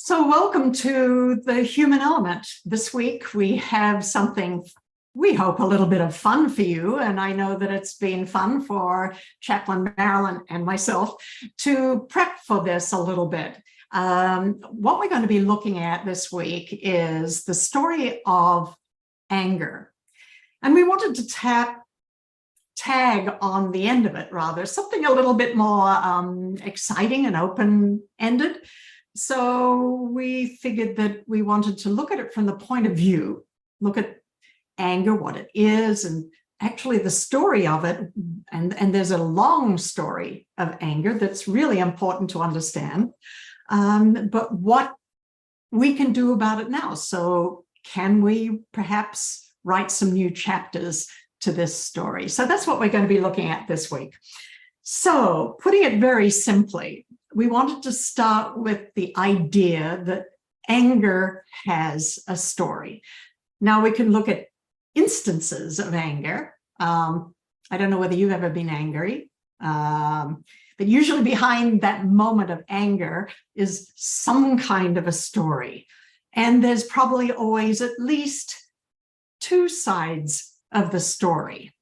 So, welcome to the human element. This week we have something we hope a little bit of fun for you. And I know that it's been fun for Chaplain Marilyn and myself to prep for this a little bit. What we're going to be looking at this week is the story of anger. And we wanted to tag on the end of it, rather, something a little bit more exciting and open-ended. So we figured that we wanted to look at it from the point of view, look at anger, what it is, and actually the story of it. And there's a long story of anger that's really important to understand, but what we can do about it now. So can we perhaps write some new chapters to this story? So that's what we're going to be looking at this week. So putting it very simply, we wanted to start with the idea that anger has a story. Now we can look at instances of anger. I don't know whether you've ever been angry, but usually behind that moment of anger is some kind of a story. And there's probably always at least two sides of the story,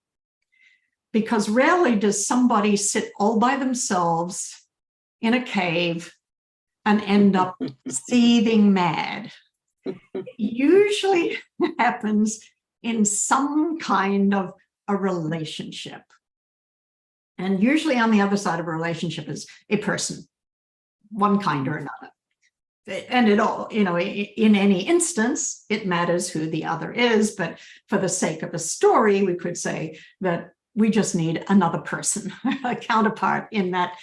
because rarely does somebody sit all by themselves in a cave and end up seething mad. It usually happens in some kind of a relationship. And usually on the other side of a relationship is a person, one kind or another. And it all, in any instance, it matters who the other is. But for the sake of a story, we could say that we just need another person, a counterpart in that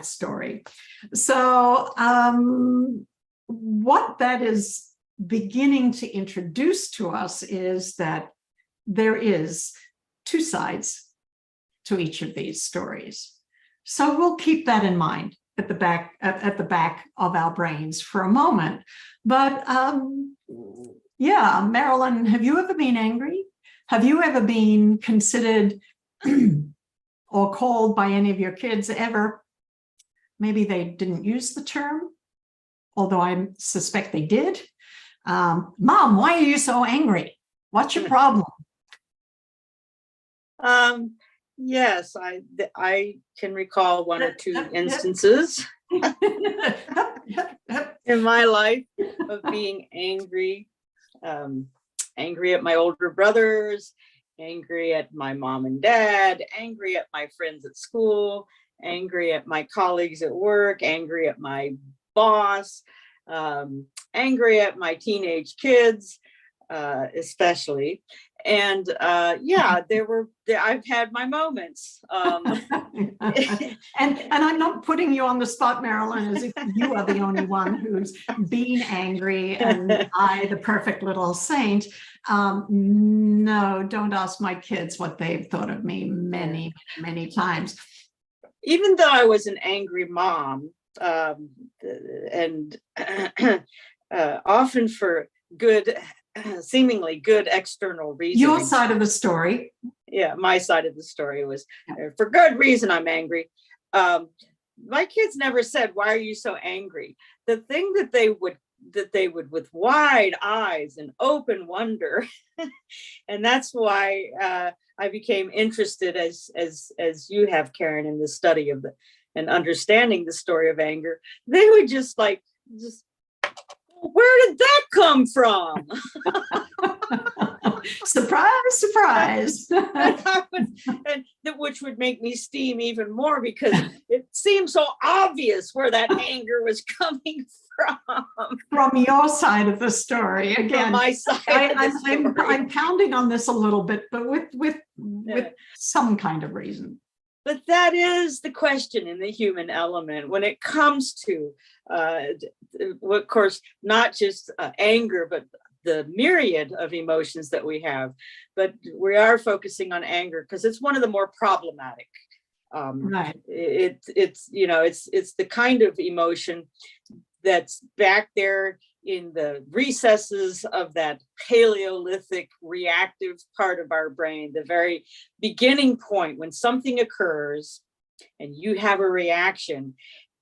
story. So what that is beginning to introduce to us is that there is two sides to each of these stories. So we'll keep that in mind at the back of our brains for a moment. But Marilyn, have you ever been angry? Have you ever been considered or called by any of your kids ever? Maybe they didn't use the term, although I suspect they did. Mom, why are you so angry? What's your problem? Yes, I can recall one or two instances in my life of being angry. Angry at my older brothers, angry at my mom and dad, angry at my friends at school, angry at my colleagues at work, angry at my boss, angry at my teenage kids, especially. And I've had my moments. And I'm not putting you on the spot, Marilyn, as if you are the only one who's been angry and I, the perfect little saint. No, don't ask my kids what they've thought of me many, many times. Even though I was an angry mom, and often for seemingly good external reasons. Your side of the story. Yeah, my side of the story was for good reason I'm angry. My kids never said, "Why are you so angry?" The thing that they would with wide eyes and open wonder, and that's why I became interested, as you have, Karen, in the study of and understanding the story of anger. They would just where did that come from? Surprise, surprise. Which would make me steam even more, because it seemed so obvious where that anger was coming from. From your side of the story. Again, from my side I'm pounding on this a little bit, but with some kind of reason. But that is the question in the human element when it comes to, of course, not just anger, but the myriad of emotions that we have. But we are focusing on anger because it's one of the more problematic. Right. It's the kind of emotion that's back there in the recesses of that Paleolithic reactive part of our brain, the very beginning point when something occurs and you have a reaction,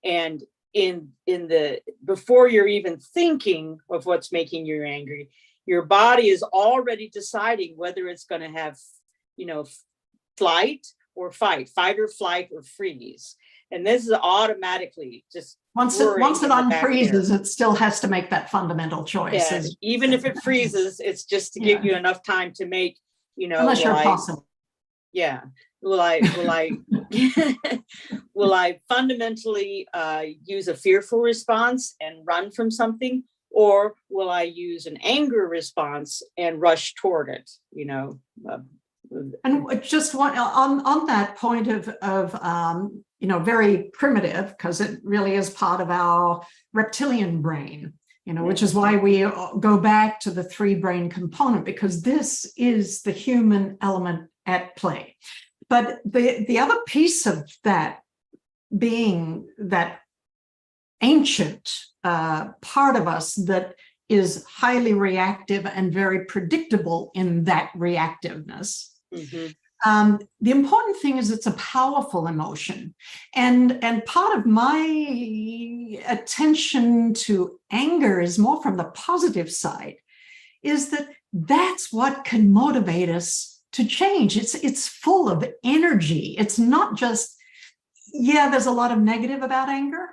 and in the before you're even thinking of what's making you angry, your body is already deciding whether it's going to have, you know, flight or fight or flight or freeze. And this is automatically just Once it unfreezes, it still has to make that fundamental choice. Yeah, even if it freezes, it's just to give you enough time to make, you know, unless you're possible. Yeah. Will I will I fundamentally use a fearful response and run from something, or will I use an anger response and rush toward it? You know. And just one on that point of you know, very primitive, because it really is part of our reptilian brain, you know, which is why we go back to the 3 brain component, because this is the human element at play. But the other piece of that being that ancient part of us that is highly reactive and very predictable in that reactiveness. The important thing is it's a powerful emotion. And part of my attention to anger is more from the positive side, is that that's what can motivate us to change. It's full of energy. It's not just, yeah, there's a lot of negative about anger,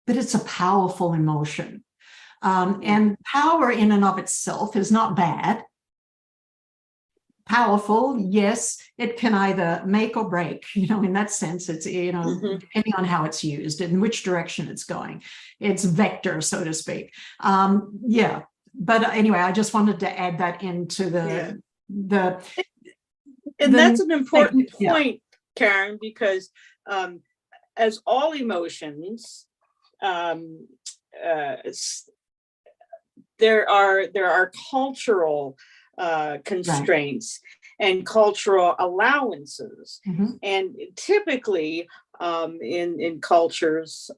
but it's a powerful emotion. And power in and of itself is not bad. Powerful, yes, it can either make or break, you know, in that sense. It's, you know, depending on how it's used and which direction it's going. It's vector, so to speak. Yeah, but anyway, I just wanted to add that into that's an important point, Karen, because as all emotions, there are cultural constraints and cultural allowances, and typically in cultures,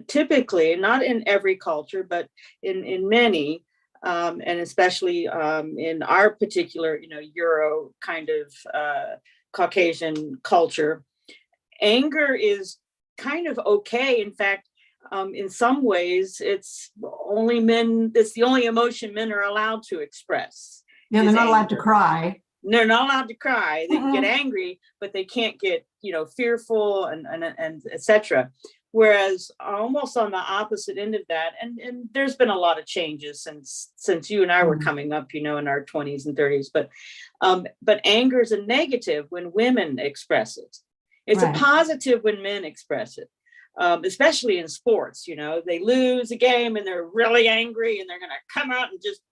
typically, not in every culture, but in many, and especially in our particular, you know, Euro kind of Caucasian culture, anger is kind of okay. In fact, in some ways, it's the only emotion men are allowed to express. Yeah, they're not allowed to cry. They're not allowed to cry. They can get angry, but they can't get, you know, fearful and etc. Whereas almost on the opposite end of that, and there's been a lot of changes since you and I were coming up, you know, in our 20s and 30s, but anger is a negative when women express it. It's a positive when men express it, especially in sports. You know, they lose a game and they're really angry and they're going to come out and just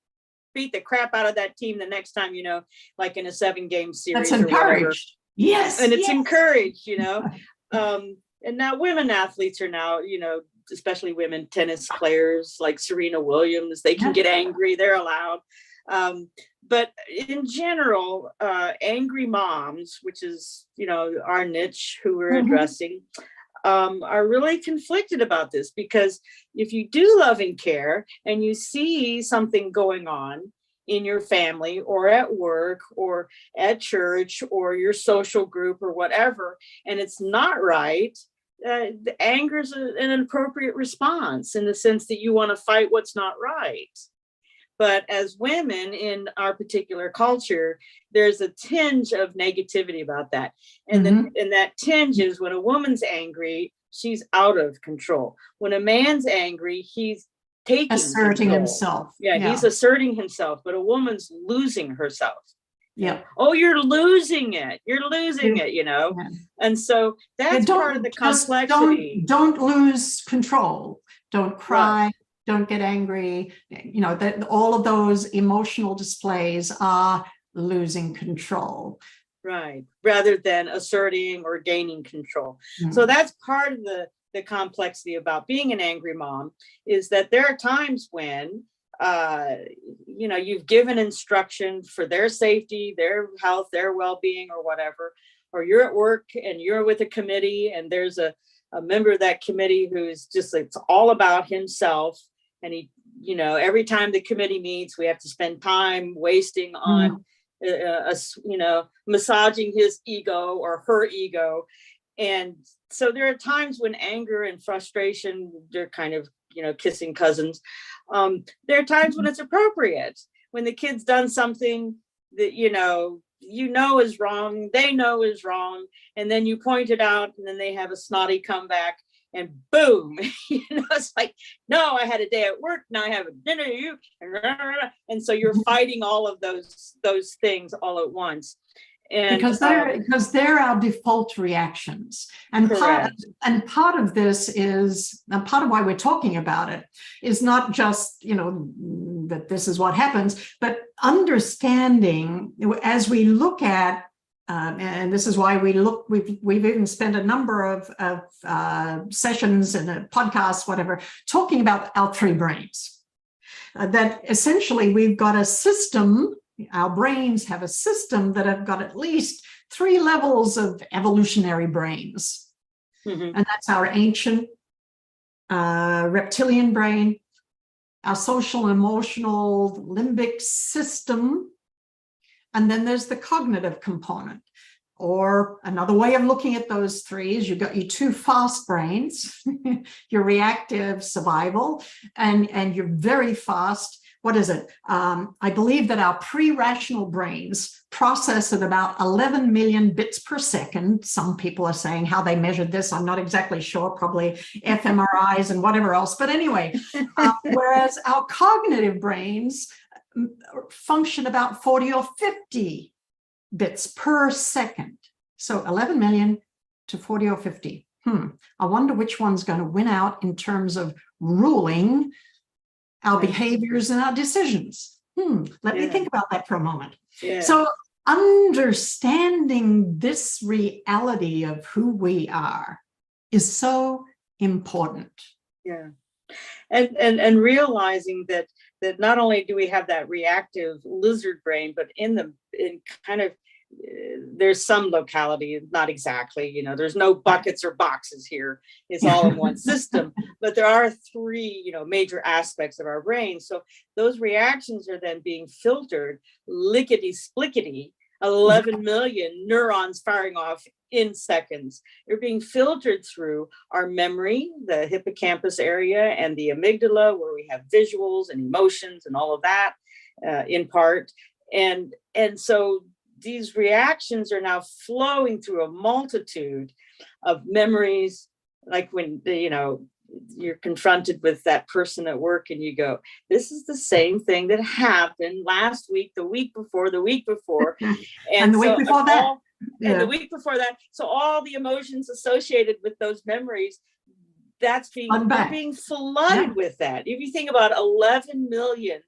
beat the crap out of that team the next time, you know, like in a 7-game series. That's encouraged. Yes. And it's encouraged, you know. And now women athletes are now, you know, especially women tennis players like Serena Williams, they can get angry, they're allowed. But in general, angry moms, which is, you know, our niche who we're addressing, are really conflicted about this, because if you do love and care and you see something going on in your family or at work or at church or your social group or whatever, and it's not right, the anger is an appropriate response in the sense that you want to fight what's not right. But as women in our particular culture, there's a tinge of negativity about that. And and that tinge is when a woman's angry, she's out of control. When a man's angry, he's asserting himself. Yeah, he's asserting himself, but a woman's losing herself. Yeah. Oh, you're losing it. You're losing it, you know. Yeah. And so that's part of the complexity. Don't lose control. Don't cry. Right. Don't get angry. You know, that all of those emotional displays are losing control. Right. Rather than asserting or gaining control. So that's part of the complexity about being an angry mom, is that there are times when you know, you've given instruction for their safety, their health, their well-being, or whatever, or you're at work and you're with a committee and there's a member of that committee who's just, it's all about himself. And he, you know, every time the committee meets, we have to spend time wasting on, you know, massaging his ego or her ego. And so there are times when anger and frustration, they're kind of, kissing cousins. There are times when it's appropriate, when the kid's done something that, is wrong, they know is wrong, and then you point it out, and then they have a snotty comeback, and boom, it's like, no, I had a day at work, now I have a dinner, and so you're fighting all of those things all at once. And because they're our default reactions, and part of this is, and part of why we're talking about it is not just that this is what happens, but understanding as we look at and this is why we've even spent a number of sessions and podcasts, whatever, talking about our three brains. That essentially we've got a system. Our brains have a system that have got at least 3 levels of evolutionary brains. And that's our ancient reptilian brain, our social emotional limbic system, and then there's the cognitive component. Or another way of looking at those 3 is you've got your 2 fast brains, your reactive survival, and your very fast, what is it? I believe that our pre-rational brains process at about 11 million bits per second. Some people are saying how they measured this. I'm not exactly sure, probably fMRIs and whatever else. But anyway, whereas our cognitive brains function about 40 or 50 bits per second. So 11 million to 40 or 50. I wonder which one's going to win out in terms of ruling our behaviors and our decisions. Let me think about that for a moment. So understanding this reality of who we are is so important. And realizing that not only do we have that reactive lizard brain, but there's some locality, not exactly, there's no buckets or boxes here. It's all in one system, but there are 3, major aspects of our brain. So those reactions are then being filtered, lickety splickety, 11 million neurons firing off in seconds. They're being filtered through our memory, the hippocampus area, and the amygdala, where we have visuals and emotions and all of that in part. And so these reactions are now flowing through a multitude of memories, like when you're confronted with that person at work and you go, this is the same thing that happened last week, the week before, and the week before that. And the week before that. So all the emotions associated with those memories, we're being flooded with that. If you think about 11 million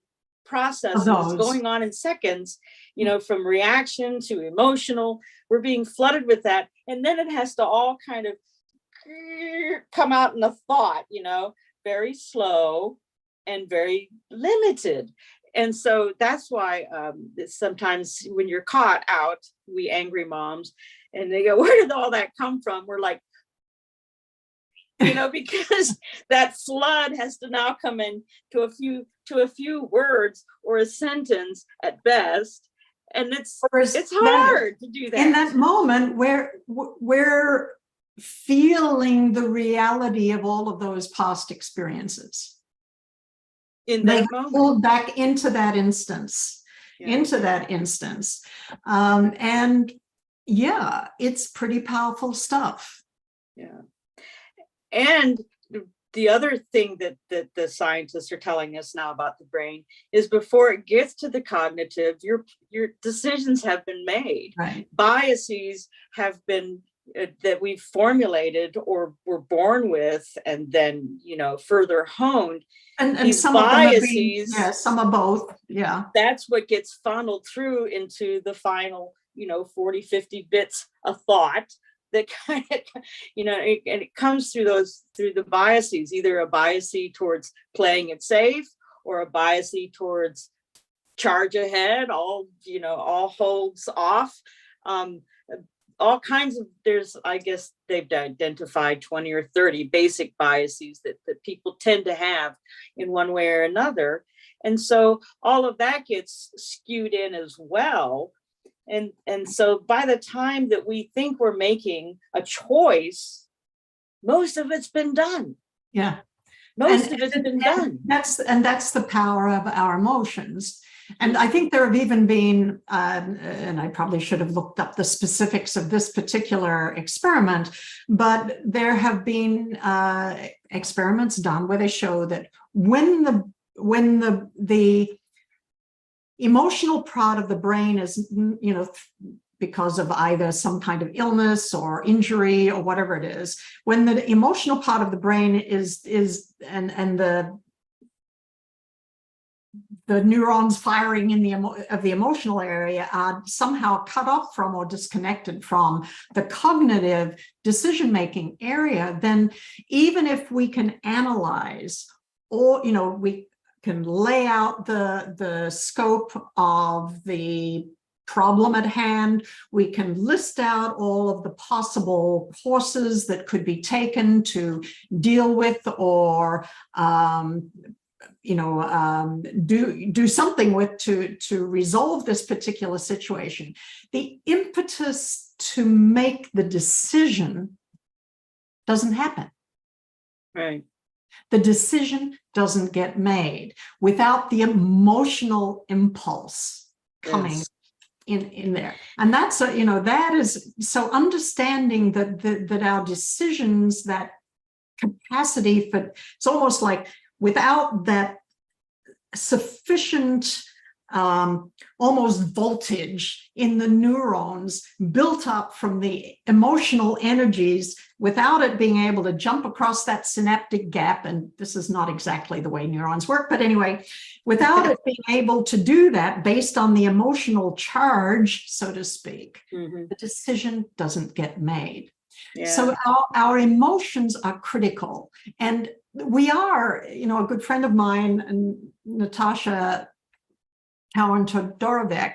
processes going on in seconds, from reaction to emotional, we're being flooded with that. And then it has to all kind of come out in a thought, very slow and very limited. And so that's why sometimes when you're caught out, we angry moms, and they go, where did all that come from? We're like, because that flood has to now come in to a few words or a sentence at best. And it's hard to do that. In that moment where we're feeling the reality of all of those past experiences. In that moment. Pulled back into that instance. And it's pretty powerful stuff. And the other thing that the scientists are telling us now about the brain is before it gets to the cognitive, your decisions have been made. Biases have been that we've formulated or were born with, and then further honed. And some biases, some are both. That's what gets funneled through into the final 40, 50 bits of thought that kind of, and it comes through the biases, either a bias towards playing it safe or a bias towards charge ahead, all holds off. All kinds of, I guess they've identified 20 or 30 basic biases that people tend to have in one way or another. And so all of that gets skewed in as well. And so by the time that we think we're making a choice, most of it's been done. Yeah. Most of it's been done. That's the power of our emotions. And I think there have even been, and I probably should have looked up the specifics of this particular experiment, but there have been experiments done where they show that when the emotional part of the brain is, because of either some kind of illness or injury or whatever it is, when the emotional part of the brain is and the neurons firing in the emotional area are somehow cut off from or disconnected from the cognitive decision-making area, then even if we can analyze, or we can lay out the scope of the problem at hand, we can list out all of the possible courses that could be taken to deal with or do something with to resolve this particular situation. The impetus to make the decision doesn't happen. Right. The decision doesn't get made without the emotional impulse coming in there. And that's that is so understanding that our decisions, that capacity for, it's almost like without that sufficient almost voltage in the neurons built up from the emotional energies, without it being able to jump across that synaptic gap, and this is not exactly the way neurons work, but anyway, without it being able to do that based on the emotional charge, so to speak, the decision doesn't get made. Yeah. So our emotions are critical. And we are, a good friend of mine, and Natasha Cowan Todorovic,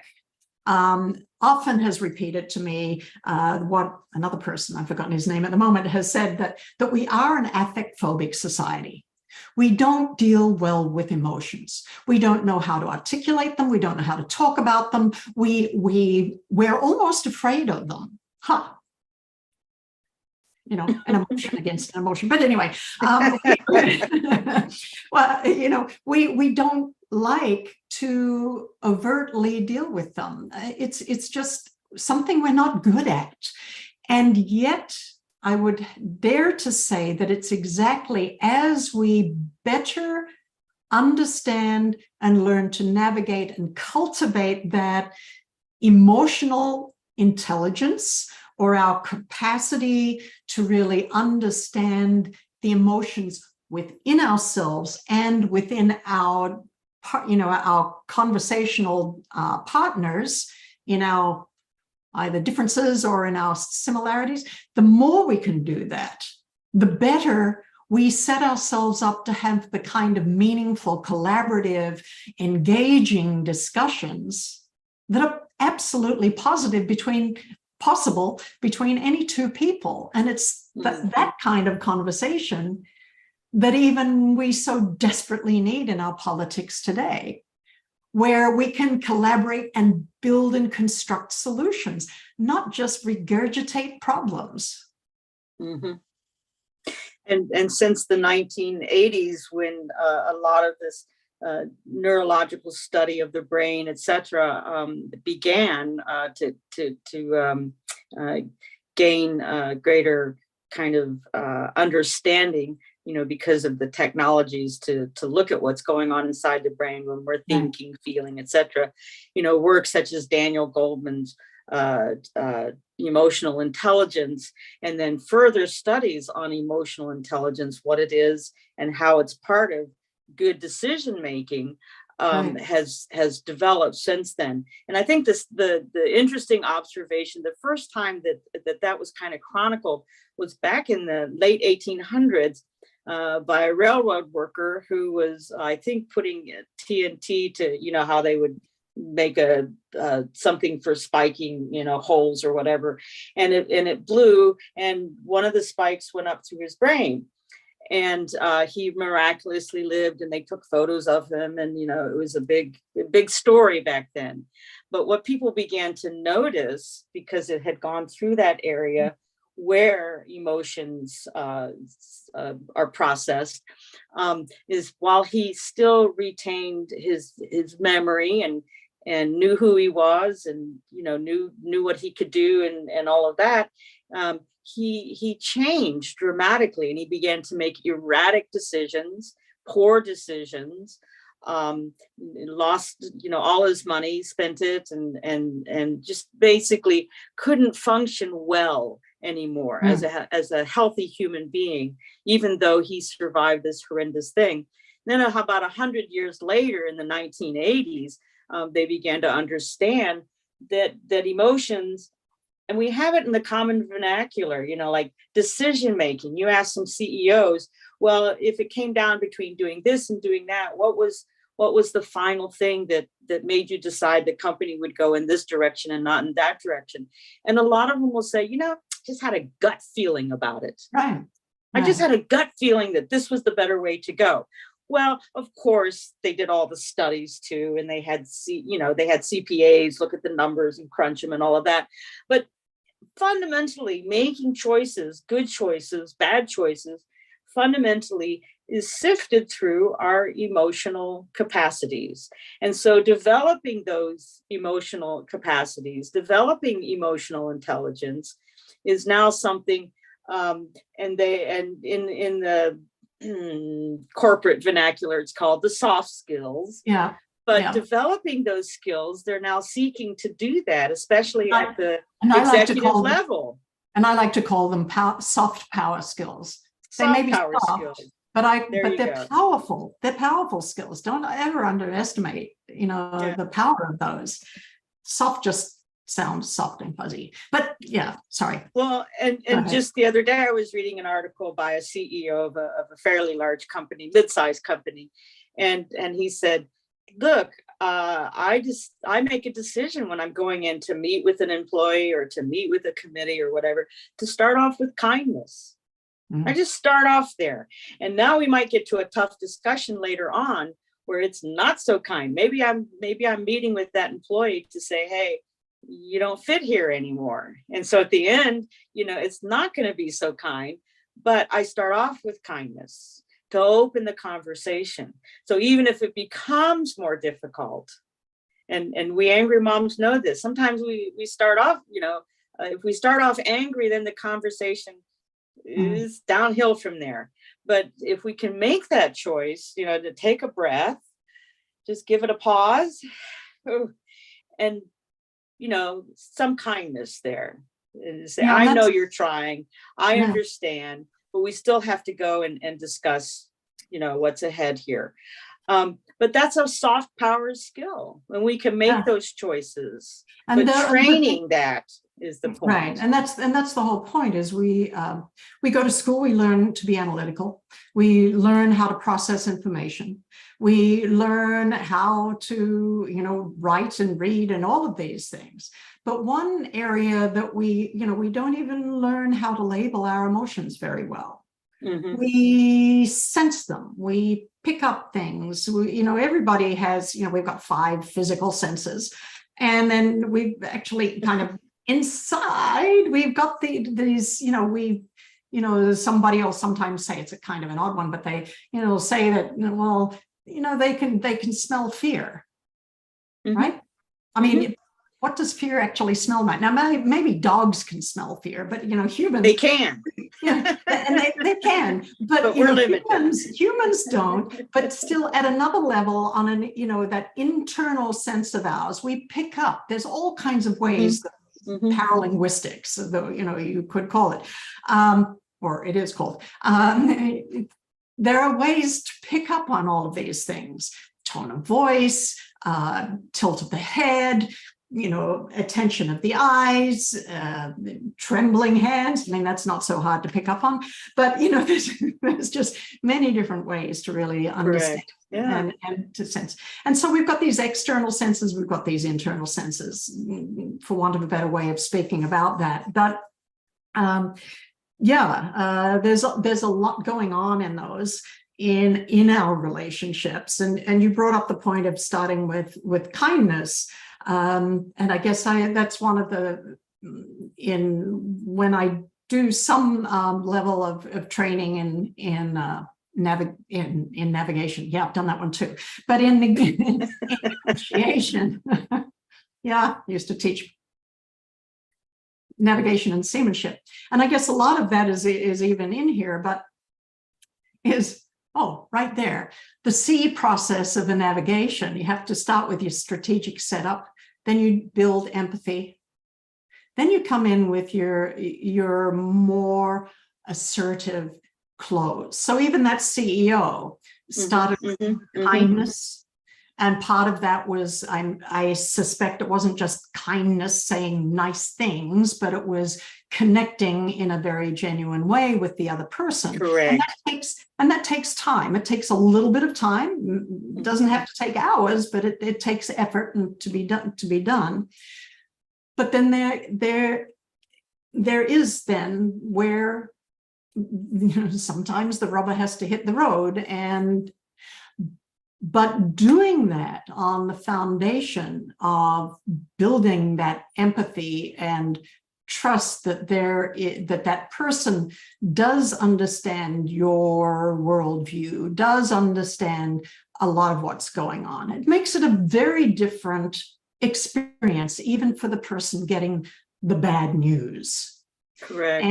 often has repeated to me what another person, I've forgotten his name at the moment, has said, that we are an affect-phobic society. We don't deal well with emotions. We don't know how to articulate them. We don't know how to talk about them. We're almost afraid of them. An emotion against an emotion. But anyway, well, we don't like to overtly deal with them. It's just something we're not good at. And yet I would dare to say that it's exactly as we better understand and learn to navigate and cultivate that emotional intelligence, or our capacity to really understand the emotions within ourselves and within our conversational partners, in our either differences or in our similarities, the more we can do that, the better we set ourselves up to have the kind of meaningful, collaborative, engaging discussions that are absolutely possible between any two people. And it's that kind of conversation that even we so desperately need in our politics today, where we can collaborate and build and construct solutions, not just regurgitate problems. Mm-hmm. And since the 1980s, when a lot of this neurological study of the brain, etc., began to gain greater kind of understanding, because of the technologies to look at what's going on inside the brain when we're thinking, feeling, etc. Work such as Daniel Goleman's emotional intelligence, and then further studies on emotional intelligence, what it is and how it's part of good decision making, has developed since then. And I think the interesting observation, the first time that was kind of chronicled was back in the late 1800s by a railroad worker who was, I think, putting TNT to, how they would make a something for spiking, holes or whatever, and it blew, and one of the spikes went up through his brain. And he miraculously lived, and they took photos of him, and it was a big story back then. But what people began to notice, because it had gone through that area where emotions are processed, is while he still retained his memory and knew who he was, and knew what he could do, and all of that, he changed dramatically, and he began to make erratic decisions, poor decisions, lost all his money, spent it, and just basically couldn't function well anymore as a healthy human being, even though he survived this horrendous thing. Then about 100 years later, in the 1980s, they began to understand that emotions, and we have it in the common vernacular, like decision making. You ask some CEOs, well, if it came down between doing this and doing that, what was the final thing that made you decide the company would go in this direction and not in that direction? And a lot of them will say, just had a gut feeling about it. Right. I just had a gut feeling that this was the better way to go. Well, of course, they did all the studies too, and they had CPAs look at the numbers and crunch them and all of that. But fundamentally, making choices, good choices, bad choices, fundamentally is sifted through our emotional capacities. And so developing those emotional capacities, developing emotional intelligence is now something, and in the corporate vernacular, it's called the soft skills. Yeah. But developing those skills, they're now seeking to do that, especially at the executive level. And I like to call them soft power skills. They may be soft, but they're powerful. They're powerful skills. Don't ever underestimate, the power of those. Soft just sounds soft and fuzzy, but yeah, sorry. Well, and just the other day, I was reading an article by a CEO of a fairly large company, mid-sized company, and he said, look, I make a decision when I'm going in to meet with an employee or to meet with a committee or whatever, to start off with kindness. I just start off there. And now we might get to a tough discussion later on where it's not so kind. Maybe I'm meeting with that employee to say, hey, you don't fit here anymore. And so at the end, it's not going to be so kind, but I start off with kindness to open the conversation. So even if it becomes more difficult, and we angry moms know this, sometimes we start off, if we start off angry, then the conversation is downhill from there. But if we can make that choice, to take a breath, just give it a pause, and some kindness there, and say, I know you're trying, I understand, but we still have to go and discuss, what's ahead here. But that's a soft power skill when we can make those choices. And but training that is the point. Right. And that's the whole point is we go to school, we learn to be analytical. We learn how to process information. We learn how to, write and read and all of these things. But one area that we don't even learn how to label our emotions very well. Mm-hmm. We sense them. We pick up things. Everybody has, we've got 5 physical senses. And then we've actually kind of inside, we've got these, somebody will sometimes say it's a kind of an odd one, but they, say that, well, they can smell fear, right? I mean, what does fear actually smell like? Now, maybe dogs can smell fear, but, humans. They can. Yeah, and they can, but we're limited. Humans don't, but still at another level on that internal sense of ours, we pick up, there's all kinds of ways, paralinguistics, though, you could call it, or it is called. There are ways to pick up on all of these things: tone of voice, tilt of the head, attention of the eyes, trembling hands. I mean, that's not so hard to pick up on, but, there's just many different ways to really understand and to sense. And so we've got these external senses, we've got these internal senses, for want of a better way of speaking about that. But there's a lot going on in those in our relationships, and you brought up the point of starting with kindness, and I guess that's one of the when I do some level of training in navigation. Yeah, I've done that one too. But in negotiation, yeah, I used to teach navigation and seamanship, and I guess a lot of that is even in here, but right there, the C process of a navigation. You have to start with your strategic setup, then you build empathy, then you come in with your more assertive close. So even that CEO started with kindness. And part of that was, I suspect it wasn't just kindness, saying nice things, but it was connecting in a very genuine way with the other person. Correct. And that takes time. It takes a little bit of time. It doesn't have to take hours, but it takes effort to be done. But then there is then where, sometimes the rubber has to hit the road, but doing that on the foundation of building that empathy and trust that that person does understand your worldview, does understand a lot of what's going on. It makes it a very different experience, even for the person getting the bad news. Correct.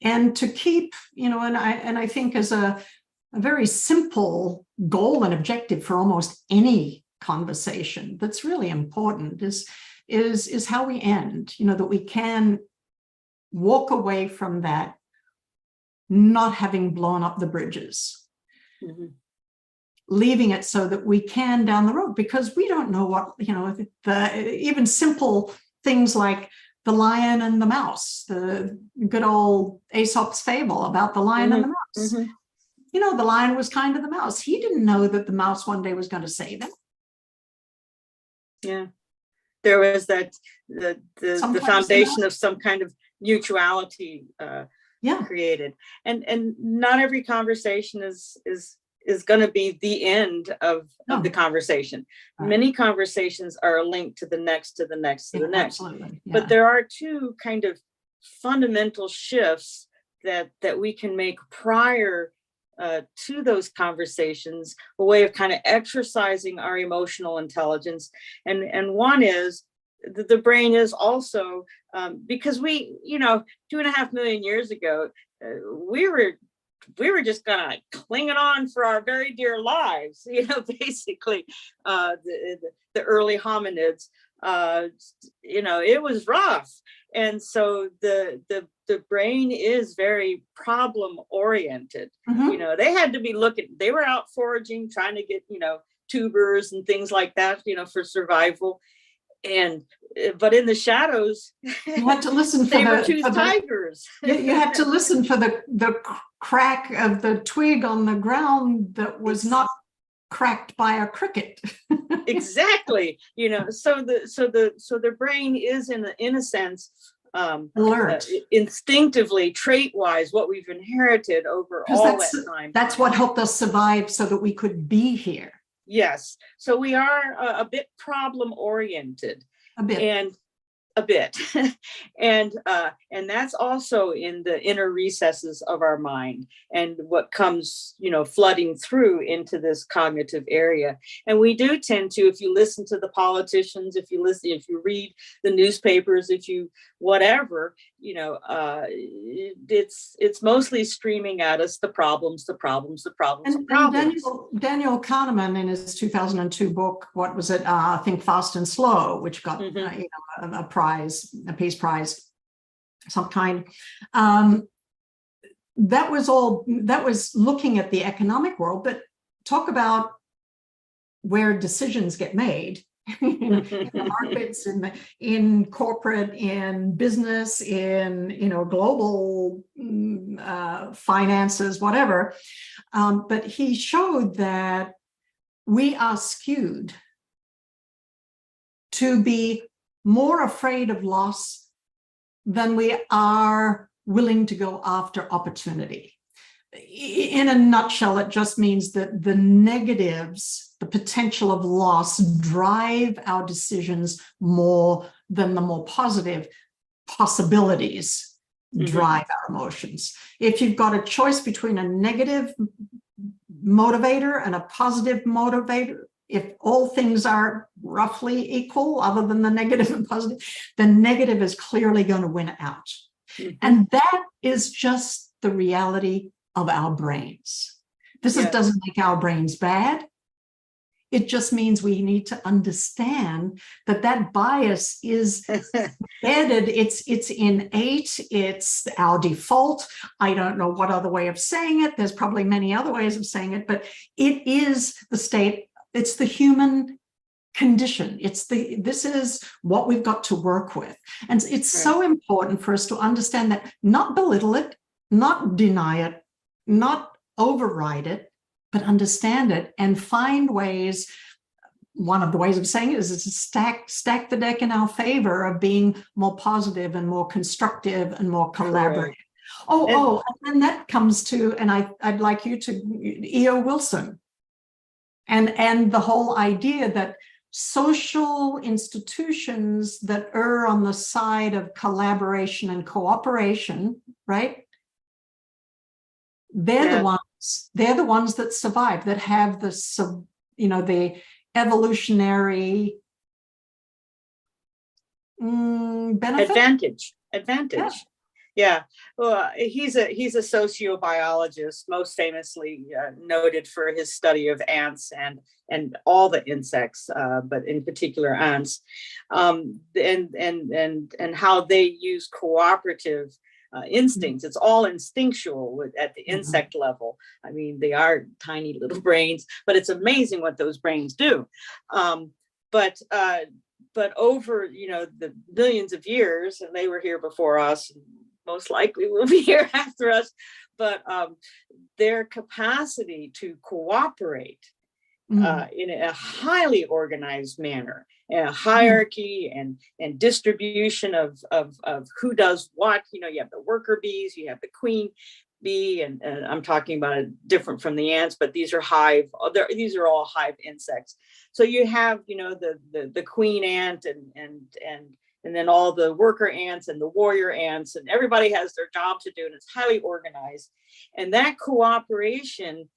And to keep, and I think as a very simple goal and objective for almost any conversation that's really important is how we end, that we can walk away from that not having blown up the bridges, leaving it so that we can down the road, because we don't know what, even simple things like the lion and the mouse, the good old Aesop's fable about the lion and the mouse. The lion was kind to the mouse. He didn't know that the mouse one day was going to save him. Yeah. There was that the foundation of some kind of mutuality created. And not every conversation is going to be the end of the conversation. Right. Many conversations are linked to the next, to the next, to the next. Absolutely. Yeah. But there are two kind of fundamental shifts that we can make prior to those conversations, a way of kind of exercising our emotional intelligence. And one is the brain is also, because we, 2.5 million years ago, we were just gonna cling it on for our very dear lives, basically, the early hominids, it was rough. And so the brain is very problem oriented. They had to be they were out foraging, trying to get, tubers and things like that, for survival. But in the shadows, you had to listen for the tigers. You had to listen for the crack of the twig on the ground that was not cracked by a cricket. Exactly. So the brain is in a sense alert, instinctively, trait-wise, what we've inherited over all that time. That's what helped us survive so that we could be here. Yes. So we are a bit problem oriented. A bit. And that's also in the inner recesses of our mind, and what comes, flooding through into this cognitive area. And we do tend to, if you listen to the politicians, if you read the newspapers, whatever, it's mostly screaming at us the problems. And Daniel Kahneman, in his 2002 book, what was it? I think Fast and Slow, which got a peace prize, some kind. That was looking at the economic world, but talk about where decisions get made. In the markets, in corporate, in business, in global finances, whatever. But he showed that we are skewed to be more afraid of loss than we are willing to go after opportunity. In a nutshell, it just means that the negatives, the potential of loss, drive our decisions more than the more positive possibilities drive our emotions. If you've got a choice between a negative motivator and a positive motivator, if all things are roughly equal, other than the negative and positive, the negative is clearly going to win out. And that is just the reality of our brains. Doesn't make our brains bad. It just means we need to understand that that bias is embedded. It's innate. It's our default. I don't know what other way of saying it. There's probably many other ways of saying it, but it is the state. It's the human condition. This is what we've got to work with. And it's so important for us to understand that, not belittle it, not deny it, not override it, but understand it and find ways. One of the ways of saying it is to stack the deck in our favor of being more positive and more constructive and more collaborative. And that comes to, and I'd like you to, E.O. Wilson, and the whole idea that social institutions that err on the side of collaboration and cooperation, right? They're the ones that survive, that have the evolutionary benefit. Advantage. Yeah. Well, he's a sociobiologist, most famously noted for his study of ants and all the insects, but in particular ants, and how they use cooperative instincts. It's all instinctual at the insect level. I mean, they are tiny little brains, but it's amazing what those brains do. But over the billions of years, and they were here before us, and most likely will be here after us, but their capacity to cooperate in a highly organized manner, a hierarchy and distribution of who does what. You have the worker bees, you have the queen bee, and I'm talking about it different from the ants, but these are all hive insects. So you have the queen ant and then all the worker ants and the warrior ants, and everybody has their job to do, and it's highly organized. And that cooperation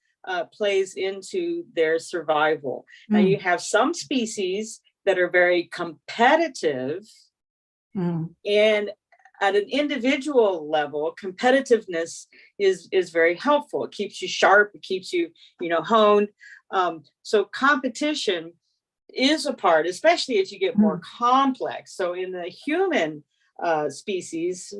plays into their survival. Now, you have some species that are very competitive, and at an individual level, competitiveness is very helpful. It keeps you sharp, it keeps you, honed. So competition is a part, especially as you get more complex. So in the human species,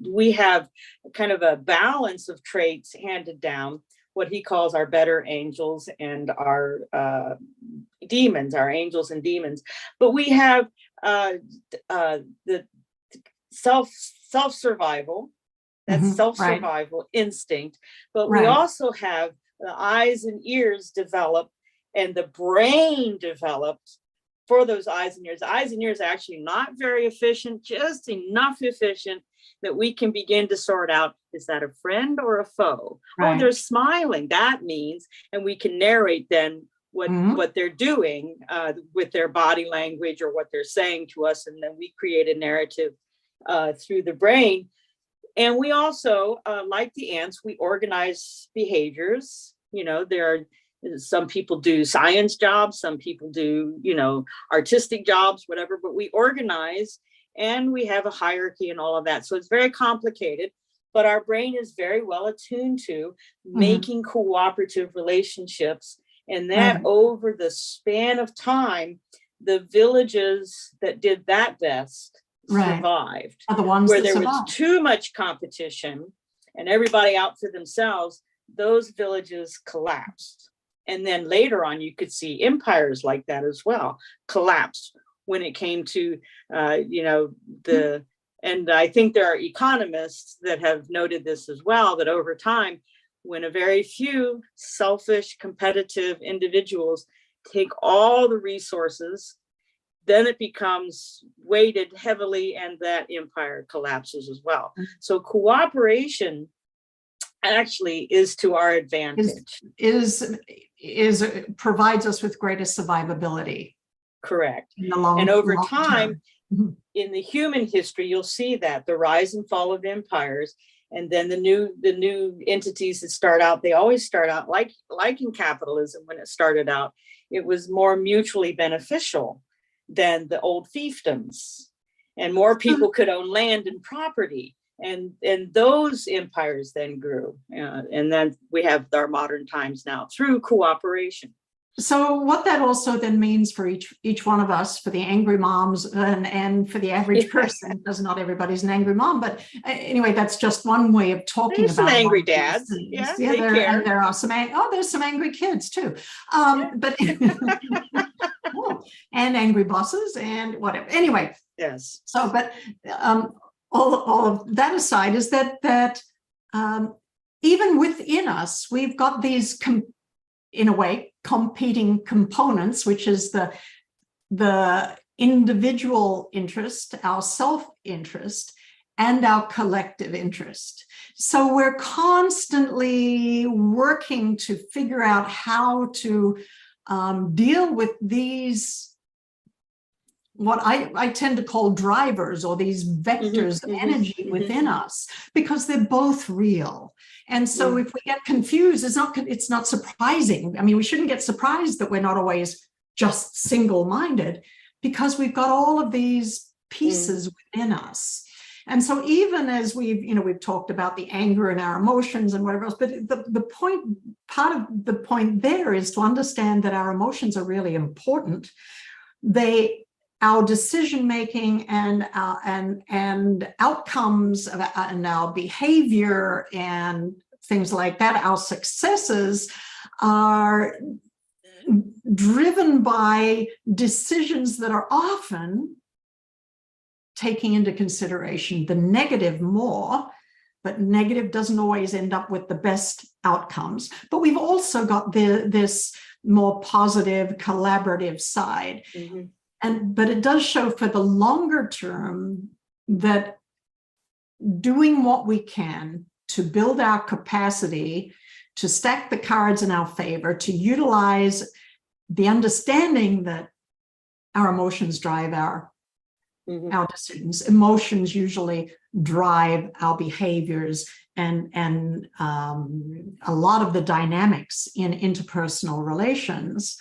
we have kind of a balance of traits handed down, what he calls our better angels and our demons, our angels and demons. But we have the self-survival, that's self-survival instinct. But we also have the eyes and ears developed, and the brain developed for those eyes and ears. The eyes and ears are actually not very efficient, just enough efficient that we can begin to sort out, is that a friend or a foe? Oh, they're smiling. That means, and we can narrate then what they're doing with their body language or what they're saying to us. And then we create a narrative through the brain. And we also, like the ants, we organize behaviors. There are some people do science jobs, some people do, artistic jobs, whatever, but we organize and we have a hierarchy and all of that. So it's very complicated, but our brain is very well attuned to making cooperative relationships. And that over the span of time, the villages that did that best survived. Are the ones where that there was too much competition and everybody out for themselves, those villages collapsed. And then later on, you could see empires like that as well collapse when it came to, and I think there are economists that have noted this as well, that over time, when a very few selfish, competitive individuals take all the resources then it becomes weighted heavily and that empire collapses as well. So cooperation actually is to our advantage. Is provides us with greater survivability. Correct. In the long, and over long time, term. in the human history, you'll see that the rise and fall of empires, and then the new entities that start out, they always start out like in capitalism. When it started out, it was more mutually beneficial than the old fiefdoms, and more people could own land and property, and those empires then grew, and then we have our modern times now through cooperation. So what that also then means for each one of us, for the angry moms and for the average person, because not everybody's an angry mom, but anyway, that's just one way of talking There's about some angry dads. Yeah, they care. And there are some, there's some angry kids too. But and angry bosses and whatever. Anyway. Yes. So, but all of that aside is that even within us, we've got these in a way, competing components, which is the individual interest, our self-interest, and our collective interest. So we're constantly working to figure out how to deal with these, what I tend to call drivers, or these vectors of energy within us, because they're both real. And so if we get confused, it's not surprising. I mean, we shouldn't get surprised that we're not always just single-minded, because we've got all of these pieces within us. And so even as we've talked about the anger and our emotions and whatever else, but part of the point there is to understand that our emotions are really important. Our decision making and outcomes and our behavior and things like that, our successes are driven by decisions that are often taking into consideration the negative more, but negative doesn't always end up with the best outcomes. But we've also got this more positive, collaborative side. But it does show for the longer term that doing what we can to build our capacity, to stack the cards in our favor, to utilize the understanding that our emotions drive our decisions. Emotions usually drive our behaviors and a lot of the dynamics in interpersonal relations.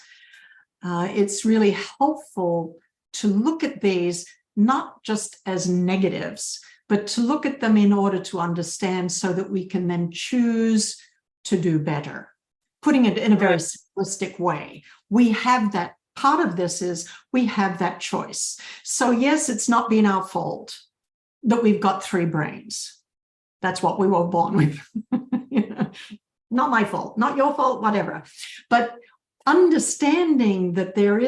It's really helpful to look at these not just as negatives, but to look at them in order to understand, so that we can then choose to do better. Putting it in a very simplistic way, we have that. Part of this is we have that choice. So yes, it's not been our fault that we've got 3 brains. That's what we were born with. Not my fault, not your fault, whatever. But understanding that there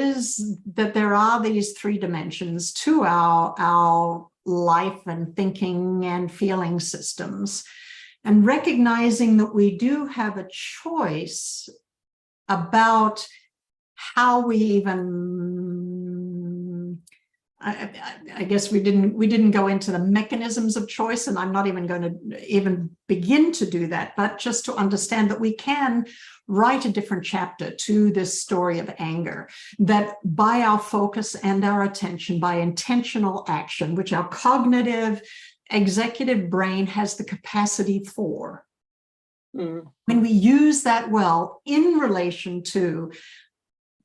are these 3 dimensions to our life and thinking and feeling systems, and recognizing that we do have a choice about how we even, I guess we didn't go into the mechanisms of choice, and I'm not even going to even begin to do that, but just to understand that we can write a different chapter to this story of anger, that by our focus and our attention, by intentional action, which our cognitive executive brain has the capacity for, when we use that well in relation to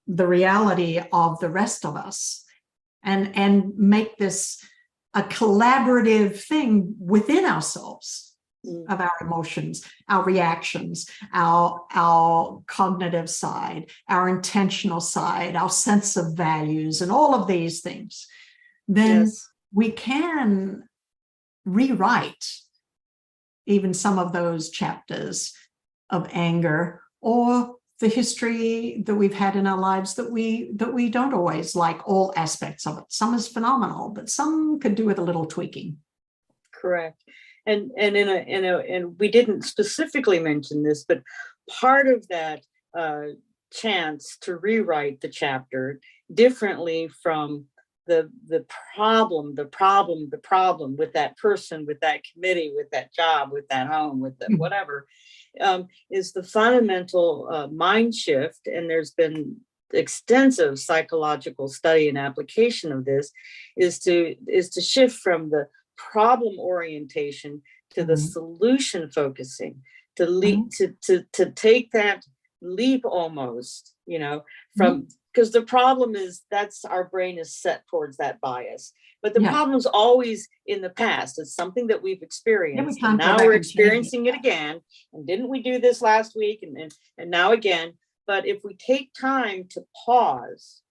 the reality of the rest of us, and make this a collaborative thing within ourselves of our emotions, our reactions, our cognitive side, our intentional side, our sense of values, and all of these things, then we can rewrite even some of those chapters of anger, or the history that we've had in our lives that we don't always like all aspects of it. Some is phenomenal, but some could do with a little tweaking. Correct. And we didn't specifically mention this, but part of that chance to rewrite the chapter differently from the problem with that person, with that committee, with that job, with that home, with the whatever, is the fundamental mind shift. And there's been extensive psychological study and application of this, is to shift from the problem orientation to the solution focusing, to lead to take that leap almost, from, because the problem is that's our brain is set towards that bias. But the problem's always in the past. It's something that we've experienced. And now we're experiencing it again. And didn't we do this last week? And now again. But if we take time to pause,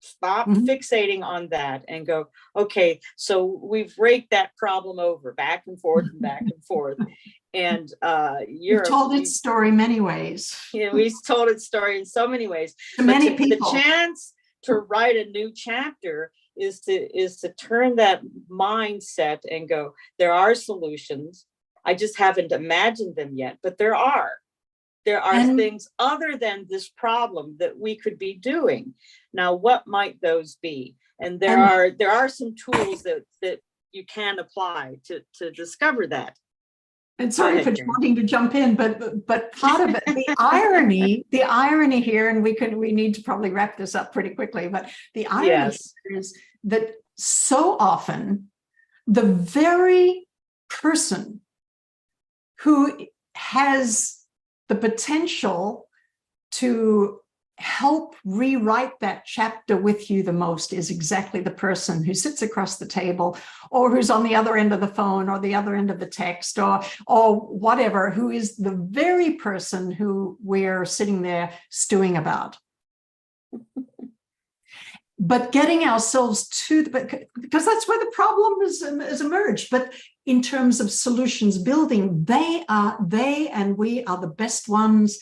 stop fixating on that and go, okay, so we've raked that problem over back and forth and back and forth. And you've told its story many ways. Yeah, we've told its story in so many ways. To many people. The chance to write a new chapter is to turn that mindset and go, there are solutions. I just haven't imagined them yet, but there are. There are things other than this problem that we could be doing. Now, what might those be? And there are some tools that you can apply to discover that. And sorry for wanting to jump in, but part of it, the irony here, and we need to probably wrap this up pretty quickly, but the irony is that so often the very person who has the potential to help rewrite that chapter with you the most is exactly the person who sits across the table, or who's on the other end of the phone, or the other end of the text, or whatever, who is the very person who we're sitting there stewing about. But getting ourselves because that's where the problem has emerged. But in terms of solutions building, they and we are the best ones.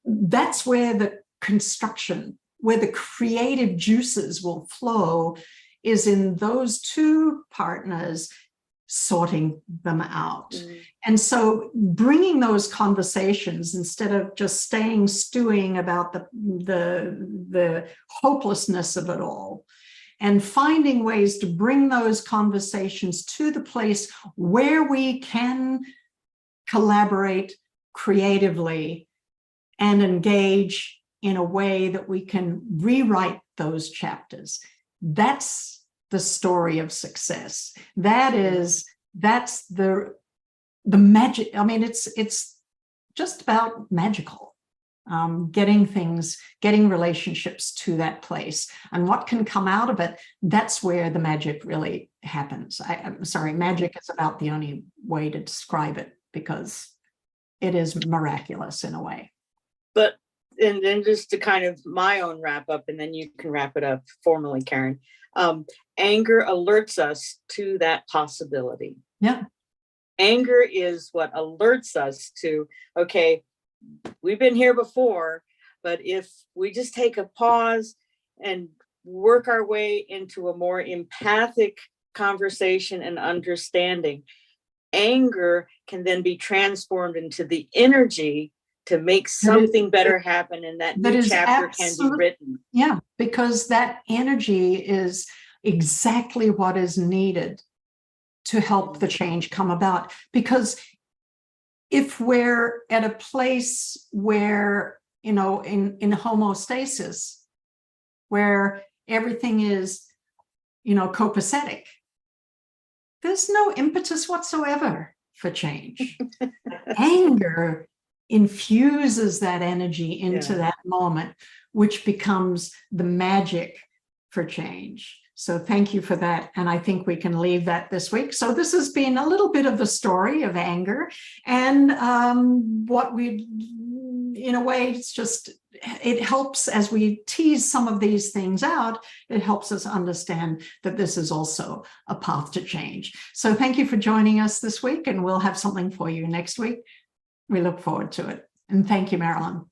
That's where the construction, where the creative juices will flow, is in those two partners sorting them out. And so bringing those conversations, instead of just stewing about the hopelessness of it all, and finding ways to bring those conversations to the place where we can collaborate creatively and engage in a way that we can rewrite those chapters. That's the story of success. That's the magic. I mean, it's just about magical, getting relationships to that place, and what can come out of it. That's where the magic really happens. I'm sorry, magic is about the only way to describe it, because it is miraculous in a way. But and then just to kind of my own wrap up, and then you can wrap it up formally, Karen. Anger alerts us to that possibility. Yeah. Anger is what alerts us to, okay, we've been here before, but if we just take a pause and work our way into a more empathic conversation and understanding, anger can then be transformed into the energy to make something better happen, and that new chapter can be written. Yeah, because that energy is exactly what is needed to help the change come about. Because if we're at a place where, in homeostasis, where everything is, copacetic, there's no impetus whatsoever for change. Anger infuses that energy into that moment, which becomes the magic for change. So thank you for that. And I think we can leave that this week. So this has been a little bit of the story of anger, and what we, in a way, it helps as we tease some of these things out. It helps us understand that this is also a path to change. So thank you for joining us this week, and we'll have something for you next week. We look forward to it. And thank you, Marilyn.